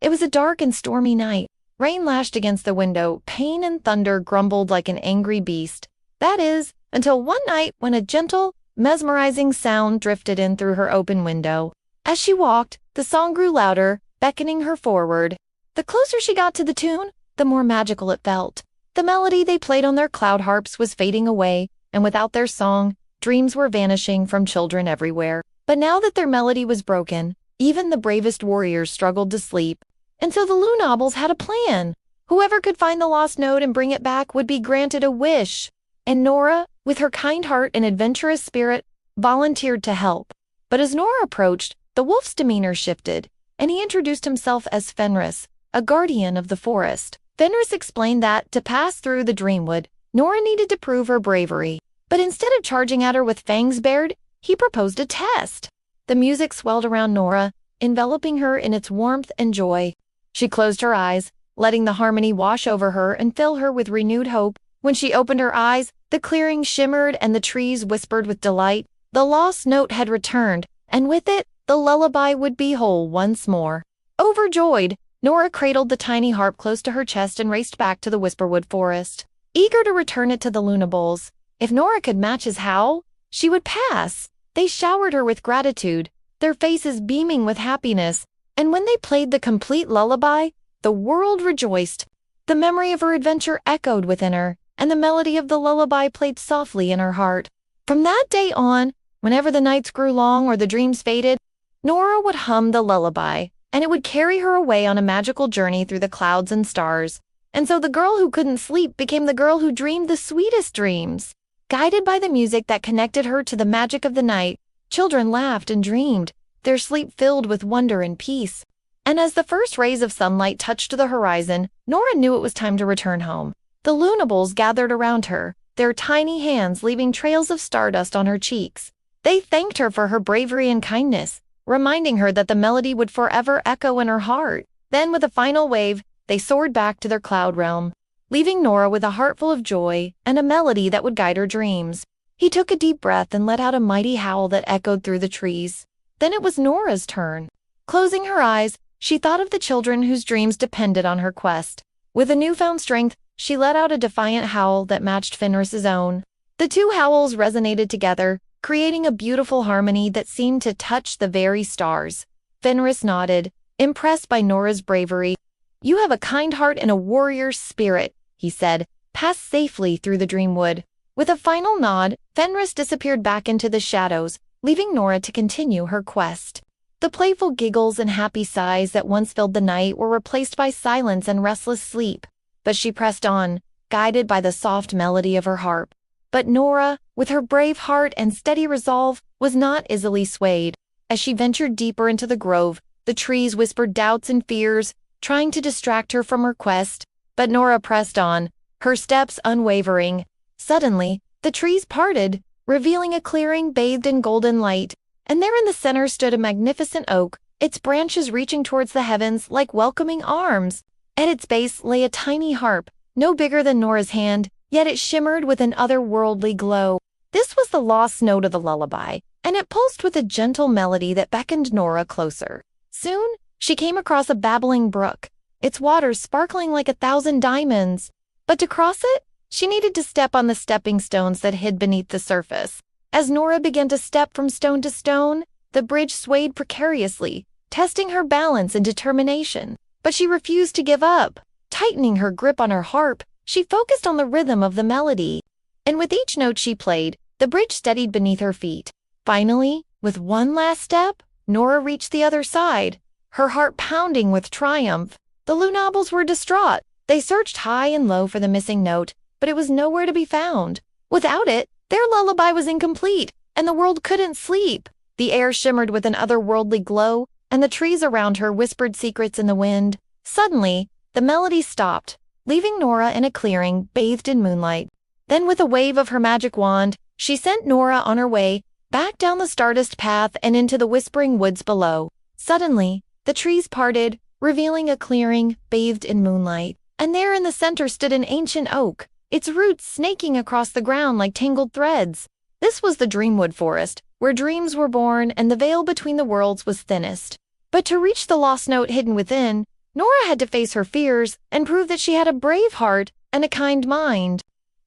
It was a dark and stormy night. Rain lashed against the window, pain and thunder grumbled like an angry beast. That is, until one night when a gentle, mesmerizing sound drifted in through her open window. As she walked, the song grew louder, beckoning her forward. The closer she got to the tune, the more magical it felt. The melody they played on their cloud harps was fading away, and without their song, dreams were vanishing from children everywhere. But now that their melody was broken, even the bravest warriors struggled to sleep. And so the Lunabells had a plan. Whoever could find the lost note and bring it back would be granted a wish. And Nora, with her kind heart and adventurous spirit, volunteered to help. But as Nora approached, the wolf's demeanor shifted, and he introduced himself as Fenris, a guardian of the forest. Fenris explained that, to pass through the Dreamwood, Nora needed to prove her bravery. But instead of charging at her with fangs bared, he proposed a test. The music swelled around Nora, enveloping her in its warmth and joy. She closed her eyes, letting the harmony wash over her and fill her with renewed hope. When she opened her eyes, the clearing shimmered and the trees whispered with delight. The lost note had returned, and with it, the lullaby would be whole once more. Overjoyed, Nora cradled the tiny harp close to her chest and raced back to the Whisperwood Forest, eager to return it to the Lunabells. If Nora could match his howl, she would pass. They showered her with gratitude, their faces beaming with happiness, and when they played the complete lullaby, the world rejoiced. The memory of her adventure echoed within her, and the melody of the lullaby played softly in her heart. From that day on, whenever the nights grew long or the dreams faded, Nora would hum the lullaby, and it would carry her away on a magical journey through the clouds and stars. And so the girl who couldn't sleep became the girl who dreamed the sweetest dreams. Guided by the music that connected her to the magic of the night, children laughed and dreamed, their sleep filled with wonder and peace. And as the first rays of sunlight touched the horizon, Nora knew it was time to return home. The Lunabells gathered around her, their tiny hands leaving trails of stardust on her cheeks. They thanked her for her bravery and kindness, reminding her that the melody would forever echo in her heart. Then, with a final wave, they soared back to their cloud realm, leaving Nora with a heart full of joy and a melody that would guide her dreams. He took a deep breath and let out a mighty howl that echoed through the trees. Then it was Nora's turn. Closing her eyes, she thought of the children whose dreams depended on her quest. With a newfound strength, she let out a defiant howl that matched Fenris's own. The two howls resonated together, creating a beautiful harmony that seemed to touch the very stars. Fenris nodded, impressed by Nora's bravery. "You have a kind heart and a warrior's spirit," he said. "Pass safely through the Dreamwood." With a final nod, Fenris disappeared back into the shadows, leaving Nora to continue her quest. The playful giggles and happy sighs that once filled the night were replaced by silence and restless sleep. But she pressed on, guided by the soft melody of her harp. But Nora, with her brave heart and steady resolve, was not easily swayed. As she ventured deeper into the grove, the trees whispered doubts and fears, trying to distract her from her quest. But Nora pressed on, her steps unwavering. Suddenly, the trees parted, revealing a clearing bathed in golden light. And there in the center stood a magnificent oak, its branches reaching towards the heavens like welcoming arms. At its base lay a tiny harp, no bigger than Nora's hand, yet it shimmered with an otherworldly glow. This was the lost note of the lullaby, and it pulsed with a gentle melody that beckoned Nora closer. Soon, she came across a babbling brook, its waters sparkling like 1,000 diamonds. But to cross it, she needed to step on the stepping stones that hid beneath the surface. As Nora began to step from stone to stone, the bridge swayed precariously, testing her balance and determination. But she refused to give up. Tightening her grip on her harp, she focused on the rhythm of the melody. And with each note she played, the bridge steadied beneath her feet. Finally, with one last step, Nora reached the other side, her heart pounding with triumph. The Lunabells were distraught. They searched high and low for the missing note, but it was nowhere to be found. Without it, their lullaby was incomplete, and the world couldn't sleep. The air shimmered with an otherworldly glow, and the trees around her whispered secrets in the wind. Suddenly, the melody stopped, leaving Nora in a clearing bathed in moonlight. Then with a wave of her magic wand, she sent Nora on her way, back down the stardust path and into the whispering woods below. Suddenly, the trees parted, revealing a clearing bathed in moonlight. And there in the center stood an ancient oak, its roots snaking across the ground like tangled threads. This was the Dreamwood Forest, where dreams were born and the veil between the worlds was thinnest. But to reach the lost note hidden within, Nora had to face her fears and prove that she had a brave heart and a kind mind.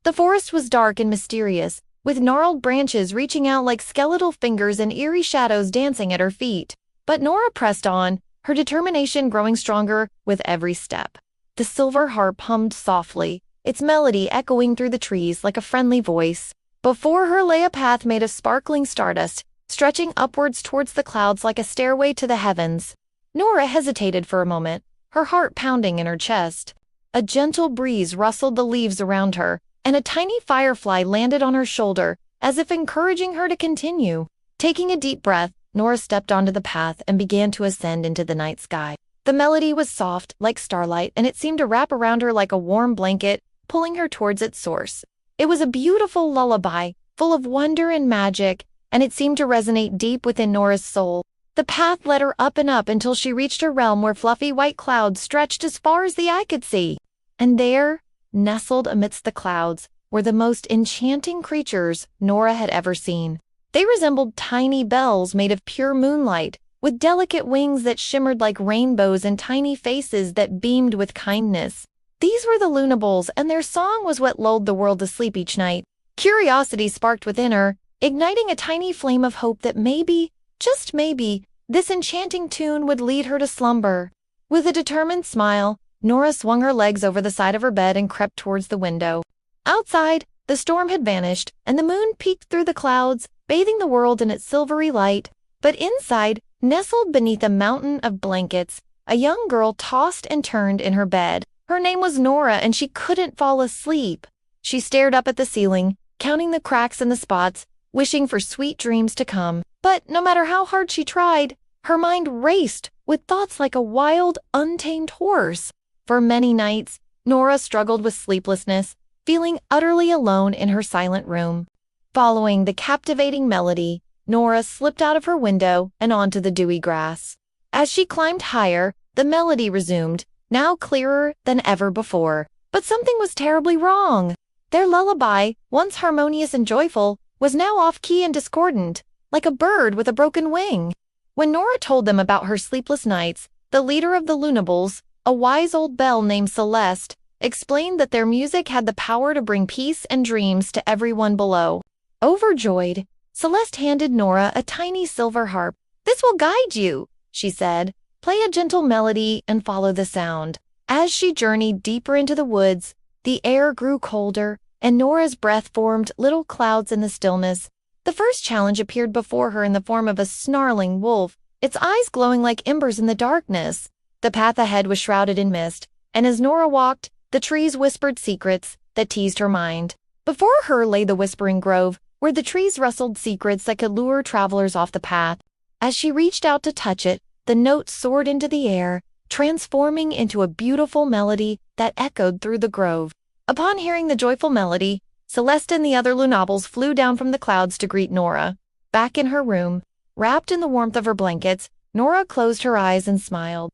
The forest was dark and mysterious, with gnarled branches reaching out like skeletal fingers and eerie shadows dancing at her feet. But Nora pressed on, her determination growing stronger with every step. The silver harp hummed softly, its melody echoing through the trees like a friendly voice. Before her lay a path made of sparkling stardust, stretching upwards towards the clouds like a stairway to the heavens. Nora hesitated for a moment, her heart pounding in her chest. A gentle breeze rustled the leaves around her, and a tiny firefly landed on her shoulder, as if encouraging her to continue. Taking a deep breath, Nora stepped onto the path and began to ascend into the night sky. The melody was soft, like starlight, and it seemed to wrap around her like a warm blanket, pulling her towards its source. It was a beautiful lullaby, full of wonder and magic, and it seemed to resonate deep within Nora's soul. The path led her up and up until she reached a realm where fluffy white clouds stretched as far as the eye could see. And there, nestled amidst the clouds, were the most enchanting creatures Nora had ever seen. They resembled tiny bells made of pure moonlight, with delicate wings that shimmered like rainbows and tiny faces that beamed with kindness. These were the Lunabells, and their song was what lulled the world to sleep each night. Curiosity sparked within her, igniting a tiny flame of hope that maybe, just maybe, this enchanting tune would lead her to slumber. With a determined smile, Nora swung her legs over the side of her bed and crept towards the window. Outside, the storm had vanished, and the moon peeked through the clouds, bathing the world in its silvery light. But inside, nestled beneath a mountain of blankets, a young girl tossed and turned in her bed. Her name was Nora, and she couldn't fall asleep. She stared up at the ceiling, counting the cracks and the spots, wishing for sweet dreams to come. But no matter how hard she tried, her mind raced with thoughts like a wild, untamed horse. For many nights, Nora struggled with sleeplessness, feeling utterly alone in her silent room. Following the captivating melody, Nora slipped out of her window and onto the dewy grass. As she climbed higher, the melody resumed, now clearer than ever before. But something was terribly wrong. Their lullaby, once harmonious and joyful, was now off-key and discordant, like a bird with a broken wing. When Nora told them about her sleepless nights, the leader of the Lunabells, a wise old belle named Celeste, explained that their music had the power to bring peace and dreams to everyone below. Overjoyed, Celeste handed Nora a tiny silver harp. "This will guide you," she said. "Play a gentle melody and follow the sound." As she journeyed deeper into the woods, the air grew colder, and Nora's breath formed little clouds in the stillness. The first challenge appeared before her in the form of a snarling wolf, its eyes glowing like embers in the darkness. The path ahead was shrouded in mist, and as Nora walked, the trees whispered secrets that teased her mind. Before her lay the Whispering Grove, where the trees rustled secrets that could lure travelers off the path. As she reached out to touch it, the notes soared into the air, transforming into a beautiful melody that echoed through the grove. Upon hearing the joyful melody, Celeste and the other Lunabells flew down from the clouds to greet Nora. Back in her room, wrapped in the warmth of her blankets, Nora closed her eyes and smiled.